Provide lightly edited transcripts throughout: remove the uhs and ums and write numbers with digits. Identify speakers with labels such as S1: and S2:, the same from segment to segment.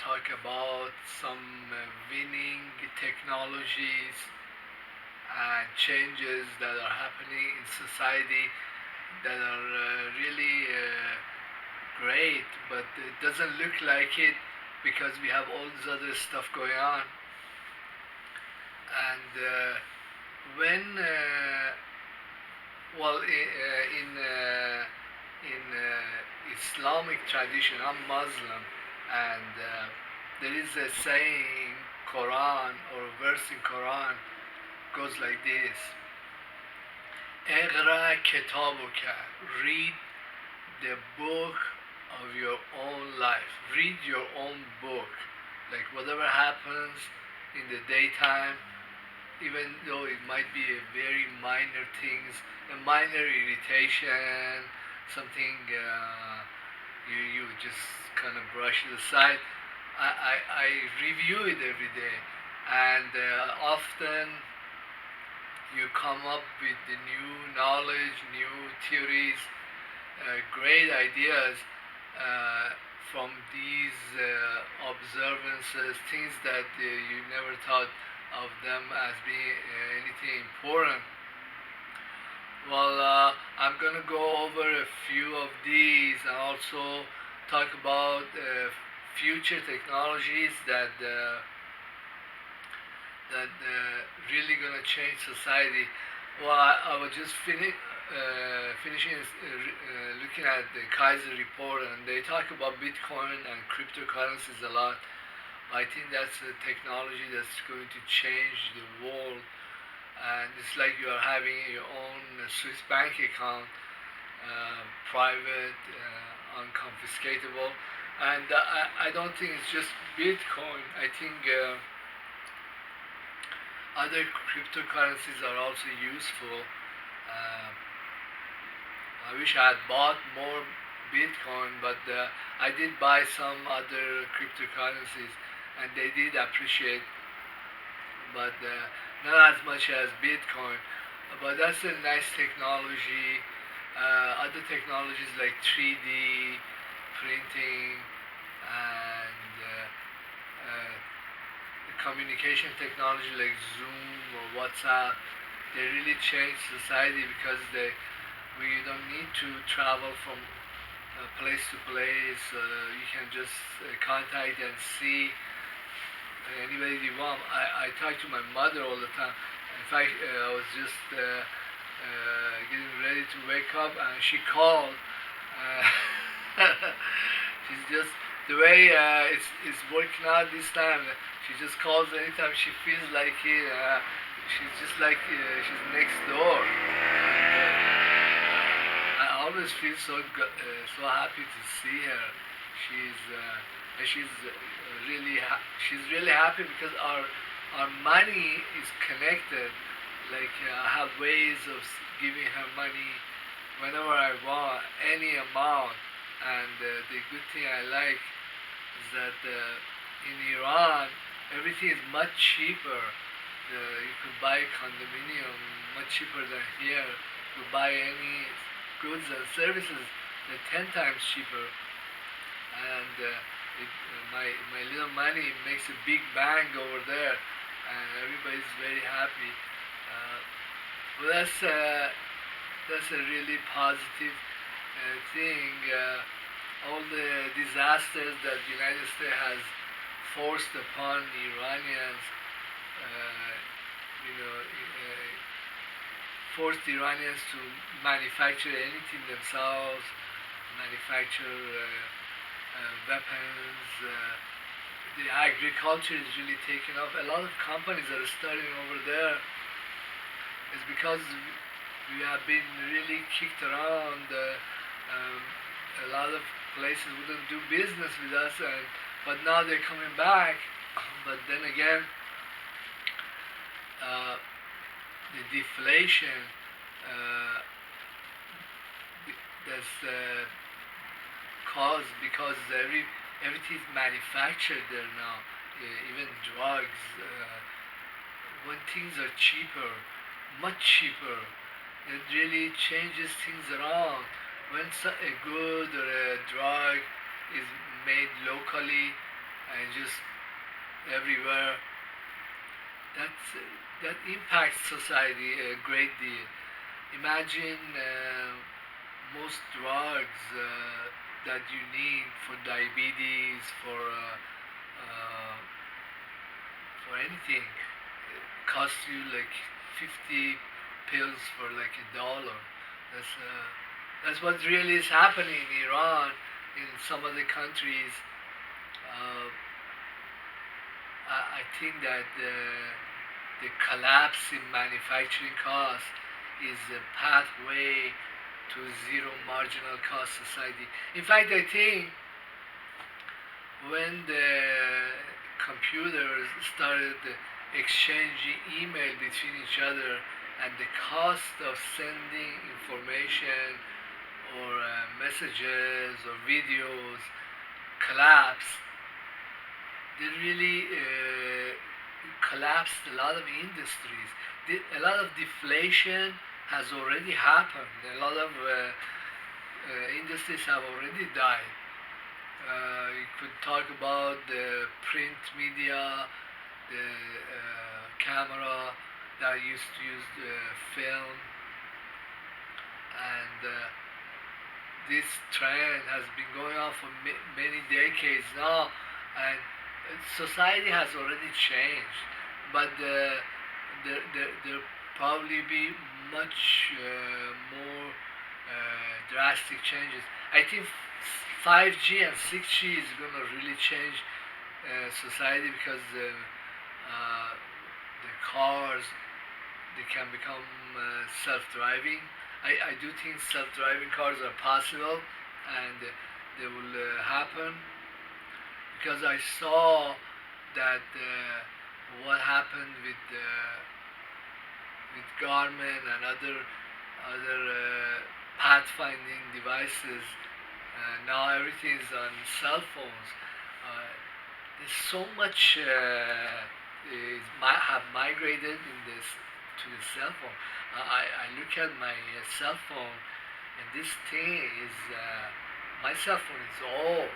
S1: talk about some winning technologies and changes that are happening in society that are really great, but it doesn't look like it because we have all this other stuff going on. And when well in Islamic tradition, I'm Muslim, and there is a saying Quran or a verse in Quran goes like this: "Iqra kitabuka," read the book of your own life. Read your own book. Like whatever happens in the daytime, even though it might be a very minor things, a minor irritation, something you just kind of brush it aside. I review it every day, and often you come up with the new knowledge, new theories, great ideas from these observances, things that you never thought of them as being anything important. Well, I'm gonna go over a few of these and also talk about future technologies that really gonna change society. Well, I was just finishing looking at the Kaiser report, and they talk about Bitcoin and cryptocurrencies a lot. I think that's a technology that's going to change the world, and it's like you are having your own Swiss bank account, private, unconfiscatable. And I don't think it's just Bitcoin. I think other cryptocurrencies are also useful. Uh, I wish I had bought more Bitcoin, but I did buy some other cryptocurrencies, and they did appreciate, but not as much as Bitcoin. But that's a nice technology. Other technologies like 3D printing and communication technology like Zoom or WhatsApp, they really change society because we don't need to travel from place to place. You can just contact and see anybody you want. I talk to my mother all the time. In fact, I was just getting ready to wake up, and she called. She's just the way it's working out this time. She just calls anytime she feels like it. She's just like she's next door. I always feel so happy to see her. She's really happy because our money is connected. Like I have ways of giving her money whenever I want, any amount. And the good thing I like is that in Iran everything is much cheaper. You could buy condominium much cheaper than here. You could buy any goods and services, they're 10 times cheaper. And my little money makes a big bang over there, and everybody's very happy. Well, that's a really positive thing. All the disasters that the United States has forced upon Iranians, uh, forced Iranians to manufacture anything themselves, manufacture weapons. The agriculture is really taking off. A lot of companies that are starting over there is because we have been really kicked around. A lot of places wouldn't do business with us, but now they're coming back. But then again, uh, the deflation uh, that's caused because everything is manufactured there now. Even drugs. When things are cheaper, much cheaper, it really changes things around. When a good or a drug is made locally and just everywhere. That's, that impacts society a great deal. Imagine most drugs that you need for diabetes, uh, for anything, cost you like 50 pills for like $1. That's uh, that's what really is happening in Iran, in some other countries. Uh, I think that the collapse in manufacturing costs is a pathway to zero marginal cost society. In fact, I think when the computers started exchanging email between each other, and the cost of sending information or messages or videos collapsed, they really collapsed a lot of industries. A lot of deflation has already happened. A lot of industries have already died. You could talk about the print media, the camera that used to use the film, and this trend has been going on for many decades now, and society has already changed, but there probably be much more drastic changes. I think 5G and 6G is going to really change society, because the cars, they can become self-driving. I do think self-driving cars are possible, and they will happen, because I saw that what happened with Garmin and other pathfinding devices. Now everything is on cell phones. Uh, there's so much have migrated in this to the cell phone. I look at my cell phone, and this thing is my cell phone is old.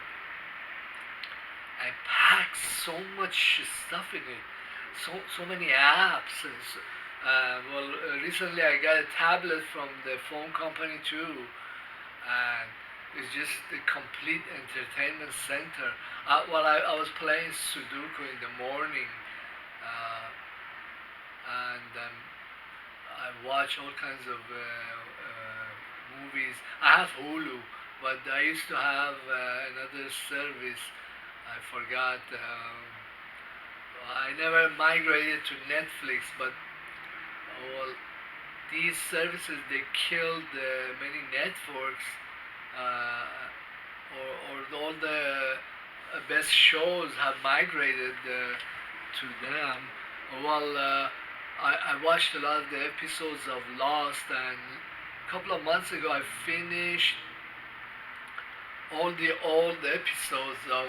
S1: I pack so much stuff in it, so many apps. And recently I got a tablet from the phone company too, and it's just a complete entertainment center. I was playing Sudoku in the morning, uh, and I watch all kinds of movies. I have Hulu, but I used to have another service. I forgot. I never migrated to Netflix, but well, these services, they killed many networks, or all the best shows have migrated to them. Well, I watched a lot of the episodes of Lost, and a couple of months ago I finished all the old episodes of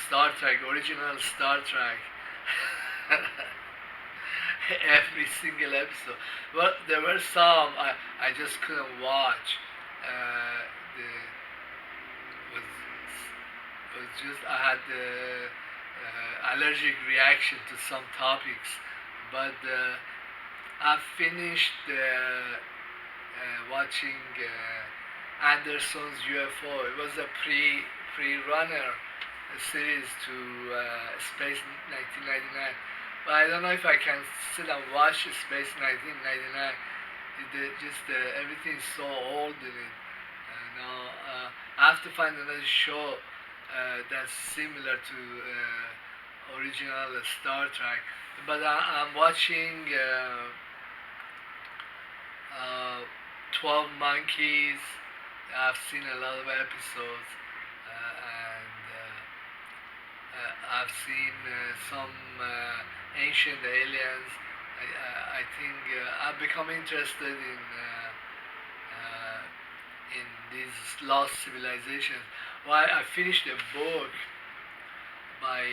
S1: Star Trek, original Star Trek. Every single episode. Well, there were some I just couldn't watch. The was was just I had the allergic reaction to some topics, but I finished watching Anderson's UFO. It was a pre runner series to Space 1999. But I don't know if I can sit and watch Space 1999. Just everything's so old in it. Now I have to find another show that's similar to original Star Trek. But I'm watching 12 Monkeys. I've seen a lot of episodes, and I've seen some ancient aliens. I think I've become interested in these lost civilizations. Well, I finished a book by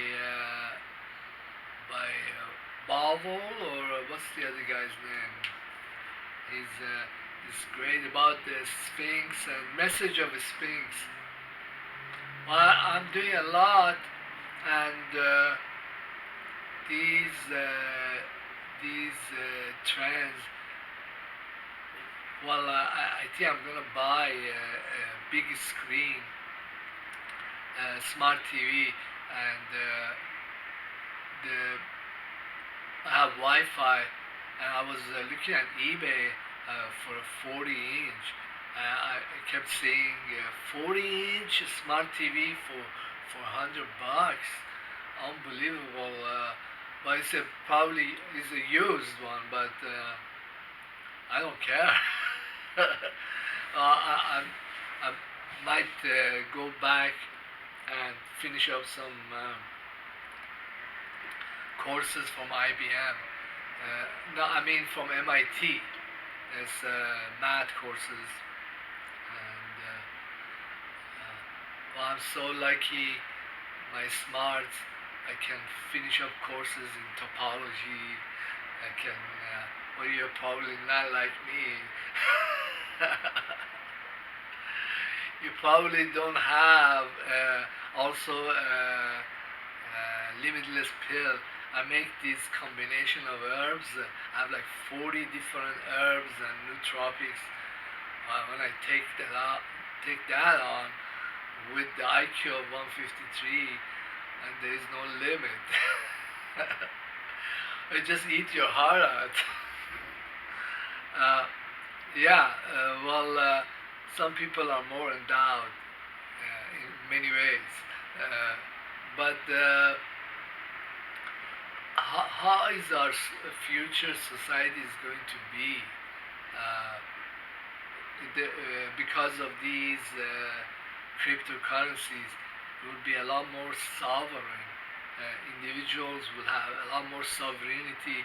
S1: Bavel, or what's the other guy's name? He's great about the Sphinx and message of the Sphinx. Well, I'm doing a lot. and these trends. Well, I think I'm gonna buy a big screen, smart TV, and the I have Wi-Fi, and I was looking at eBay for a 40-inch. I kept seeing 40-inch smart TV for $100. Unbelievable. But it's a, probably is a used one, but I don't care. I might go back and finish up some courses from IBM. No, I mean from MIT. There's math courses, and well, I'm so lucky. My smarts, I can finish up courses in topology. I can. Well, you're probably not like me. You probably don't have also limitless pill. I make this combination of herbs. I have like 40 different herbs and nootropics. When I take that on with the IQ of 153, and there is no limit. It just eat your heart out. uh, yeah, some people are more endowed in many ways. But how is our future society is going to be uh, because of these cryptocurrencies? It will be a lot more sovereign. Individuals will have a lot more sovereignty,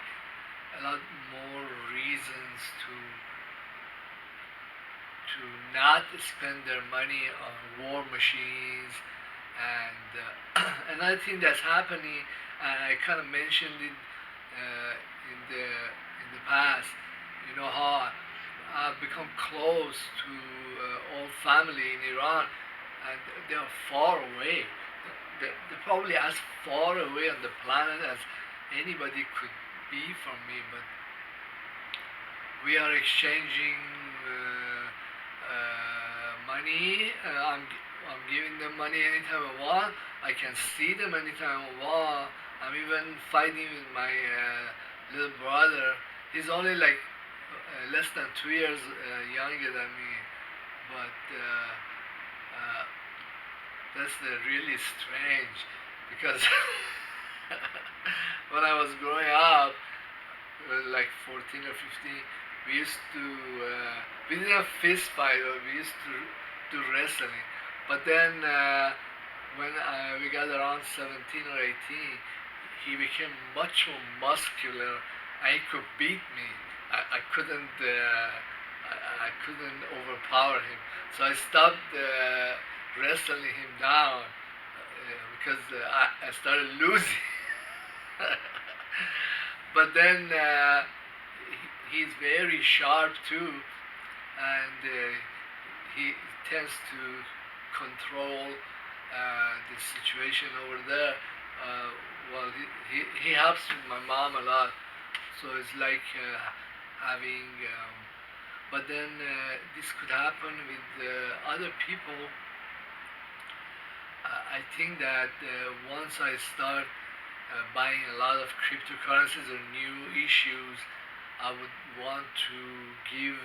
S1: a lot more reasons to not spend their money on war machines. And another thing that's happening, and I kind of mentioned it in the past, you know how I've become close to all family in Iran, and they are far away. They're probably as far away on the planet as anybody could be from me, but we are exchanging money. I'm giving them money anytime I want. I can see them anytime I want. I'm even fighting with my little brother. He's only like less than 2 years younger than me, but that's really strange because when I was growing up, like 14 or 15, we used to we didn't have fist fight, but we used to do wrestling. But then when we got around 17 or 18, he became much more muscular, and he could beat me. I couldn't I couldn't overpower him, so I stopped wrestling him down because I started losing. But then he's very sharp too, and he tends to control the situation over there. He helps with my mom a lot, so it's like having. But then this could happen with other people. I think that once I start buying a lot of cryptocurrencies or new issues, I would want to give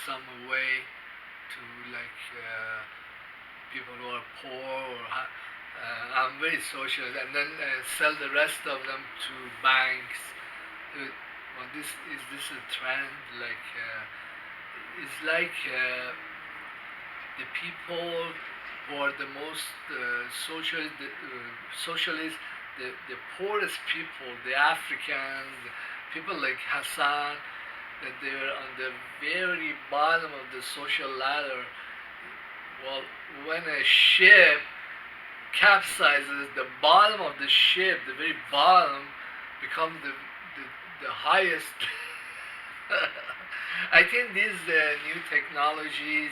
S1: some away to like people who are poor or I'm very social, and then sell the rest of them to banks. Well, is this a trend? Like it's like the people who are the most socialist, the poorest people, the Africans, people like Hassan, that they're on the very bottom of the social ladder. Well, when a ship capsizes, the bottom of the ship, the very bottom, becomes the highest. I think these new technologies,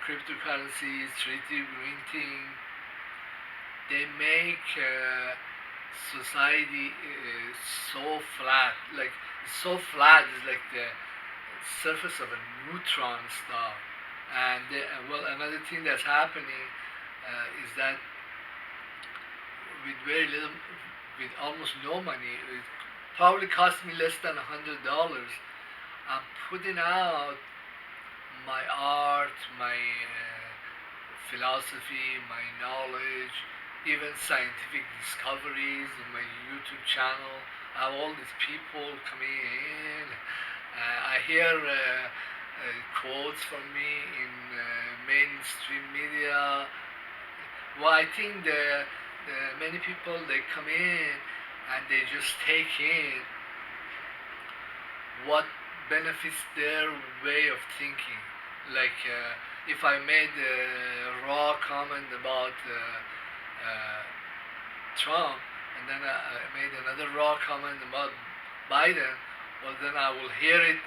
S1: cryptocurrencies, 3D printing, they make society so flat, like so flat. It's like the surface of a neutron star. And well, another thing that's happening is that with very little, with almost no money, it probably cost me less than $100. I'm putting out my art, my philosophy, my knowledge, even scientific discoveries in my YouTube channel. I have all these people coming in. I hear quotes from me in mainstream media. Well, I think the many people they come in and they just take in what benefits their way of thinking. Like if I made a raw comment about Trump, and then I made another raw comment about Biden, well, then I will hear it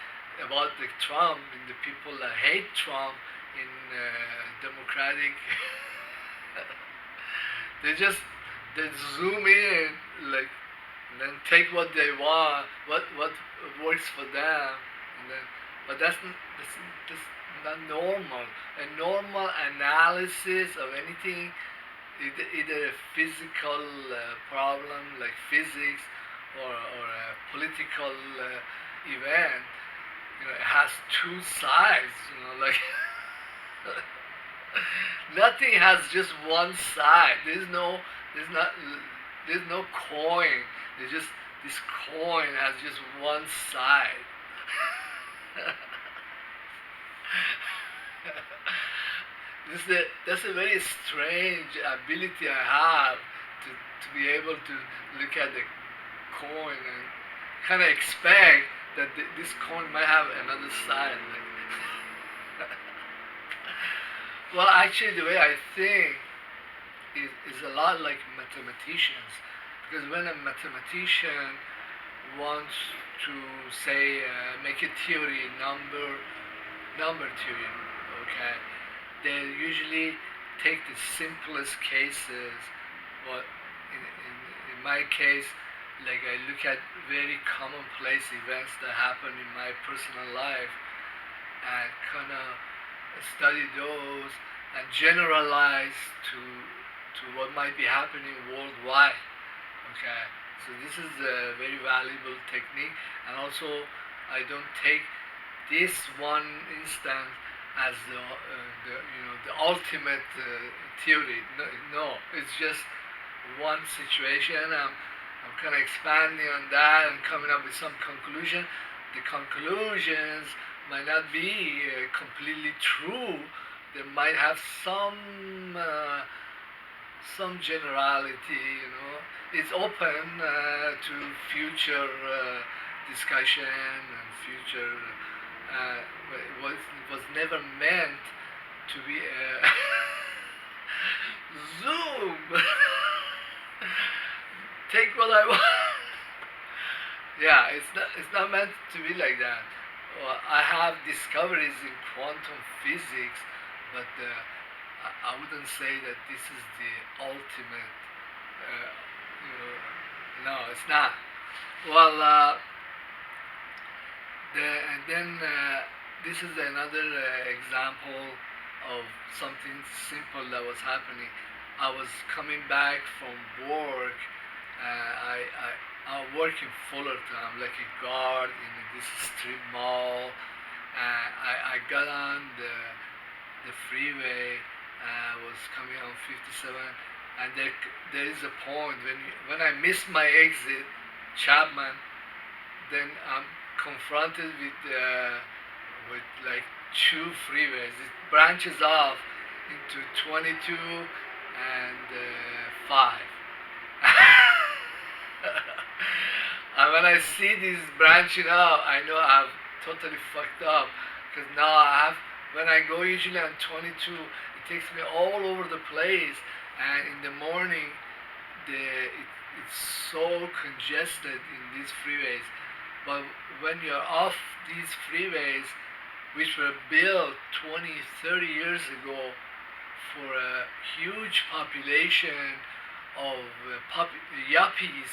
S1: about the Trump and the people that hate Trump in Democratic. they just they zoom in like and then take what they want, what works for them, and then but that's not normal. A normal analysis of anything, either a physical problem like physics or a political event, it has two sides. Like nothing has just one side. There's not, there's no coin. There's just this coin has just one side. That's a very strange ability I have to be able to look at the coin and kind of expect that this coin might have another side. Like, well, actually, the way I think is a lot like mathematicians, because when a mathematician wants to say make a theory, number theory, okay, they usually take the simplest cases. Well, in my case, like I look at very commonplace events that happen in my personal life and kind of study those and generalize to what might be happening worldwide. Okay, so this is a very valuable technique, and also I don't take this one instance as the ultimate theory. No, no, it's just one situation. I'm kind of expanding on that and coming up with some conclusion. The conclusions might not be completely true. They might have some generality. It's open to future discussion and future. It was never meant to be a Zoom. Take what I want. Yeah, it's not meant to be like that. Well, I have discoveries in quantum physics, but I wouldn't say that this is the ultimate. Uh, no, it's not. Well, and then this is another example of something simple that was happening. I was coming back from work. I work in Fullerton. I'm like a guard in this strip mall. I got on the freeway. I was coming on 57, and there is a point when I miss my exit, Chapman, then I'm confronted with like two freeways. It branches off into 22 and 5. And when I see these branching out, I know I've totally fucked up, because now when I go usually on 22, it takes me all over the place, and in the morning, it's so congested in these freeways. But when you're off these freeways, which were built 20, 30 years ago for a huge population of yuppies,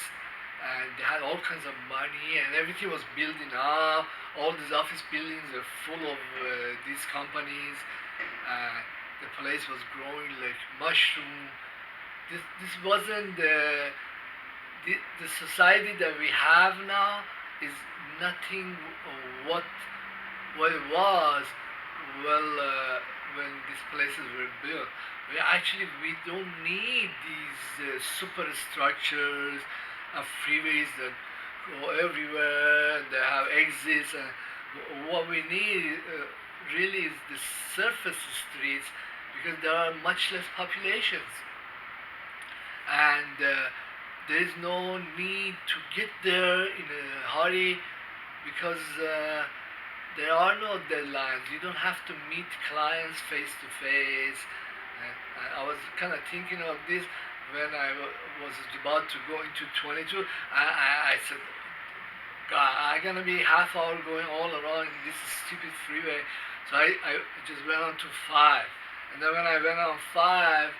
S1: and they had all kinds of money, and everything was building up. All these office buildings are full of these companies, and the place was growing like mushroom. This wasn't the society that we have now is nothing what what it was well when these places were built. We don't need these superstructures and freeways that go everywhere. They have exits, and what we need really is the surface streets because there are much less populations, and there is no need to get there in a hurry because there are no deadlines. You don't have to meet clients face to face. And I was kind of thinking of this when was about to go into 22. I said, God, I'm gonna be half hour going all around this stupid freeway. So I just went on to five, and then when I went on five,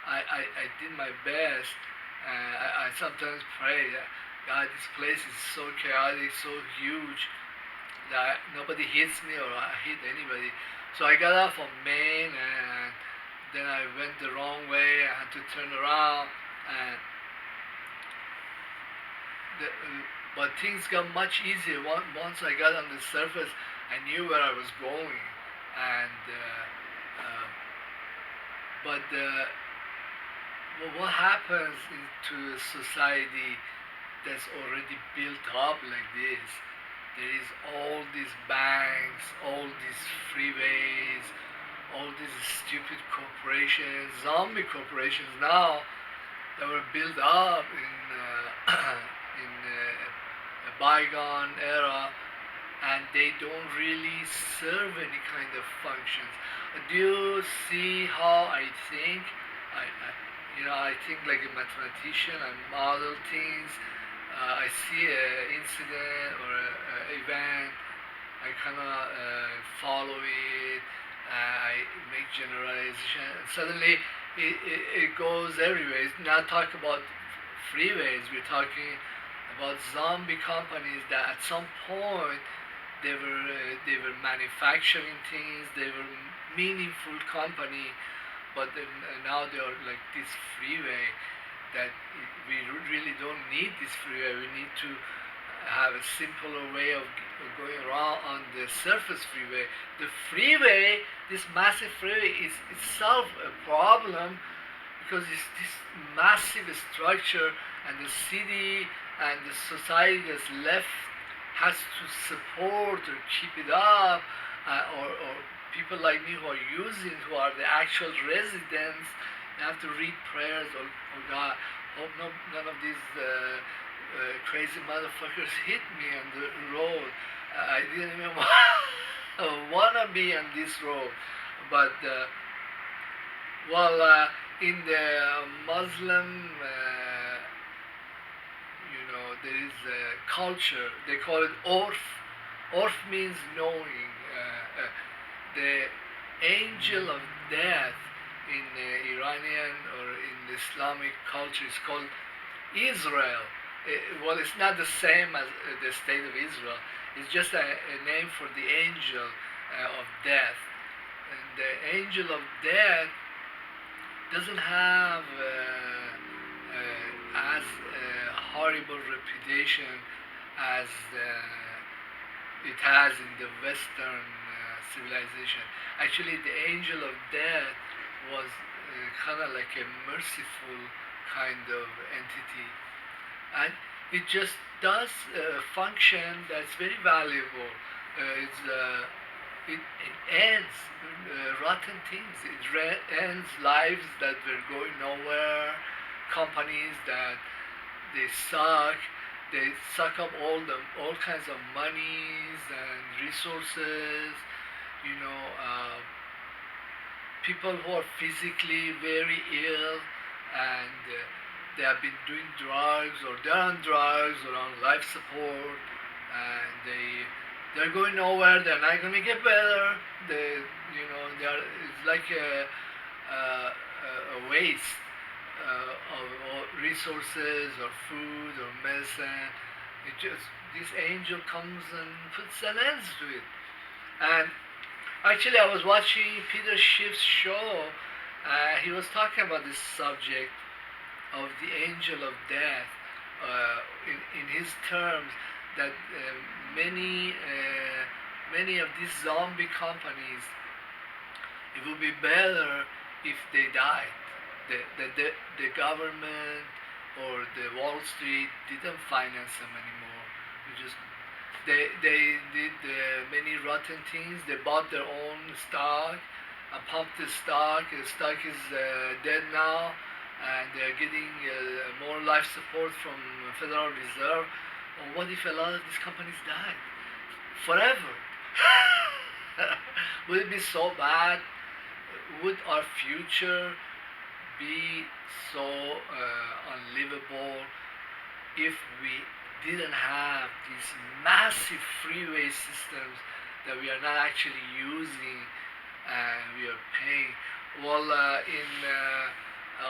S1: I did my best. I sometimes pray that God, this place is so chaotic, so huge that nobody hits me or I hit anybody. So I got off on Main, and then I went the wrong way. I had to turn around, and the, but things got much easier once I got on the surface. I knew where I was going, and but what happens into a society that's already built up like this? There is all these banks, all these freeways, all these stupid corporations, zombie corporations now that were built up in a bygone era, and they don't really serve any kind of functions. Do you see how I think? I think like a mathematician. I model things. I see an incident or an event. I kind of follow it. I make generalization. And suddenly, it goes everywhere. It's not talking about freeways. We're talking about zombie companies that at some point they were manufacturing things. They were meaningful company, but then, now they are like this freeway that we really don't need this freeway. We need to have a simpler way of going around on the surface freeway. The freeway, this massive freeway, is itself a problem because it's this massive structure, and the city and the society that's left has to support or keep it up, or people like me who are using, who are the actual residents, have to read prayers. Oh God, hope none of these crazy motherfuckers hit me on the road. I didn't even want to be on this road, but in the Muslim, there is a culture. They call it orf. Orf means knowing. The angel of death in Iranian or in Islamic culture is called Israel. Well, it's not the same as the state of Israel. It's just a name for the angel of death. And the angel of death doesn't have as horrible reputation as it has in the Western civilization. Actually, the angel of death was kind of like a merciful kind of entity, and it just does a function that's very valuable. It ends rotten things. Ends lives that were going nowhere, companies that they suck. They suck up all kinds of monies and resources. You know, people who are physically very ill, and they have been doing drugs, or they're on drugs, or on life support, and they're going nowhere. They're not going to get better. It's like a waste. of resources or food or medicine. It just this angel comes and puts an end to it. And actually, I was watching Peter Schiff's show. He was talking about this subject of the angel of death in his terms that many of these zombie companies, it would be better if they died. The government or the Wall Street didn't finance them anymore. We just they did many rotten things. They bought their own stock and pumped the stock. The stock is dead now, and they're getting more life support from Federal Reserve. Or what if a lot of these companies died forever? Would it be so bad? Would our future be so unlivable if we didn't have these massive freeway systems that we are not actually using and we are paying? Well, in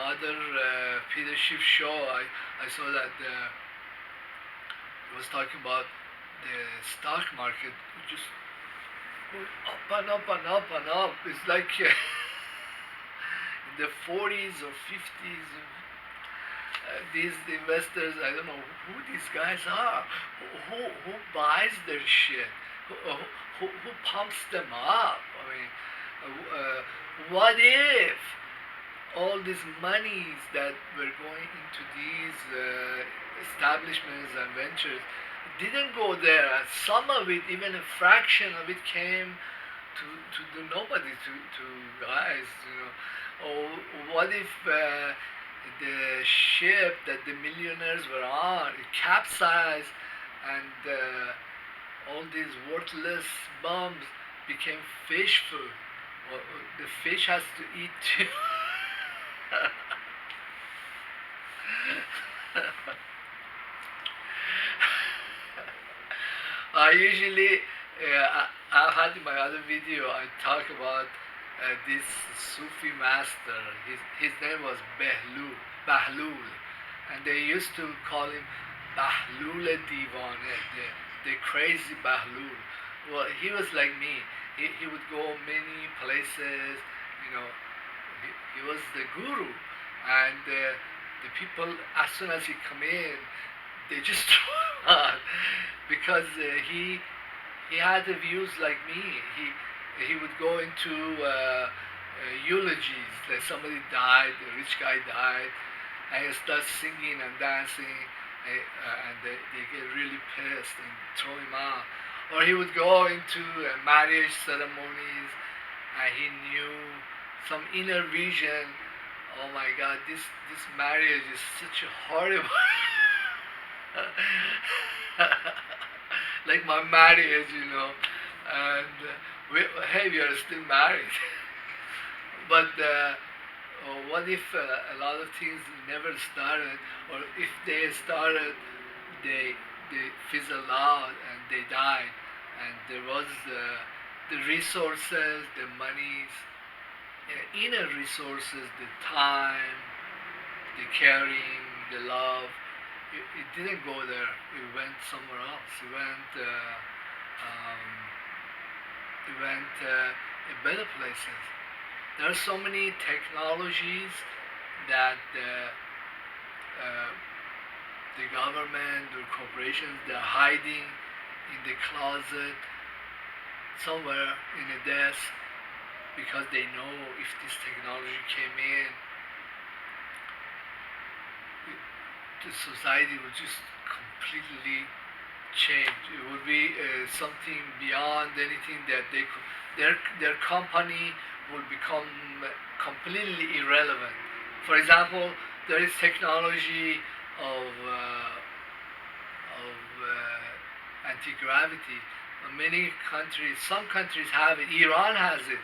S1: other Peter Schiff show, I saw that it was talking about the stock market just going up and up and up and up. It's like in the 40s or 50s. These investors, I don't know who these guys are. Who buys their shit? Who pumps them up? I mean, what if all these monies that were going into these establishments and ventures didn't go there? Some of it, even a fraction of it, came to the nobody, to guys, Or what if the ship that the millionaires were on, it capsized, and all these worthless bums became fish food? Well, the fish has to eat too. I usually, I had in my other video, I talk about this Sufi master. His name was Bahlul, and they used to call him Bahlul Divane, the crazy Bahlul. Well, he was like me. He would go many places, you know. He was the guru, and the people, as soon as he come in, they just throw him out because he had the views like me. He would go into eulogies, like somebody died, a rich guy died, and he starts singing and dancing, and they get really pissed and throw him out. Or he would go into marriage ceremonies, and he knew some inner vision. Oh my God, this marriage is such a horrible. Like my marriage, and hey, we are still married. But what if a lot of things never started, or if they started, they fizzled out and they died, and there was the resources, the monies, inner resources, the time, the caring, the love. It didn't go there. It went somewhere else. It went better places. There are so many technologies that the government or corporations, they're hiding in the closet somewhere in a desk because they know if this technology came in, the society would just completely change. It would be something beyond anything that they could. Their company will become completely irrelevant. For example, there is technology of anti-gravity. Many countries, some countries have it. Iran has it.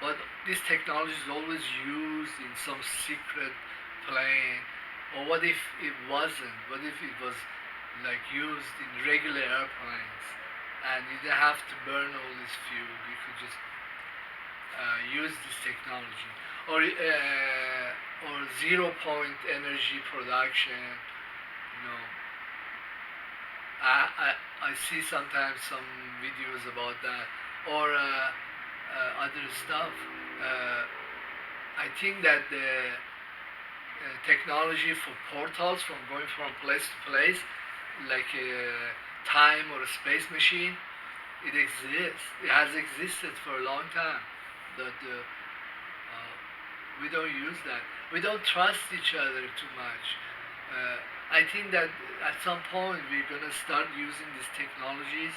S1: But this technology is always used in some secret plane. Or what if it wasn't? What if it was like used in regular airplanes and you didn't have to burn all this fuel? You could just use this technology. or 0 point energy production. You know, I see sometimes some videos about that, or other stuff. Uh, I think that the technology for portals from going from place to place, like a time or a space machine, it exists. It has existed for a long time. That we don't use that. We don't trust each other too much. I think that at some point we're gonna start using these technologies,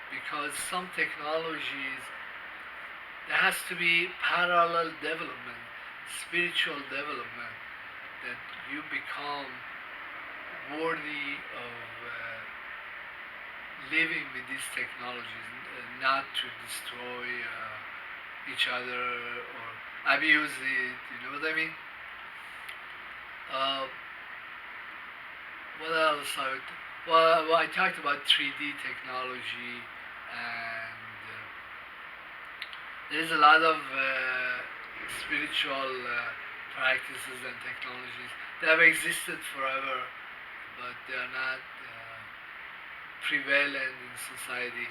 S1: because some technologies, there has to be parallel development, spiritual development, that you become worthy of living with these technologies, not to destroy each other or abuse it. You know what I mean? Uh, what else? I talked about 3D technology, and there's a lot of spiritual practices and technologies that have existed forever, but they are not prevalent in society.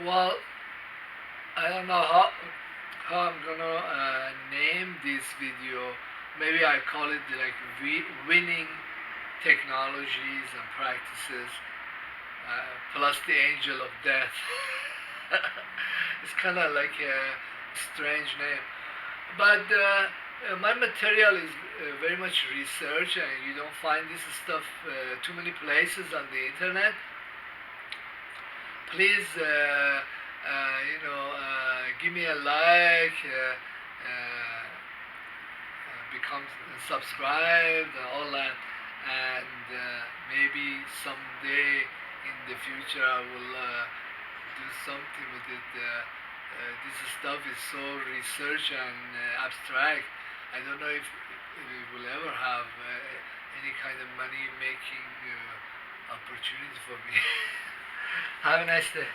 S1: Well, I don't know how I'm gonna name this video. Maybe I call it like winning technologies and practices, plus the angel of death. It's kind of like a strange name, but my material is very much research, and you don't find this stuff too many places on the internet. Please, give me a like, become subscribed, all that, and maybe someday in the future I will do something with it. This stuff is so research and abstract. I don't know if we will ever have any kind of money making opportunity for me. Have a nice day.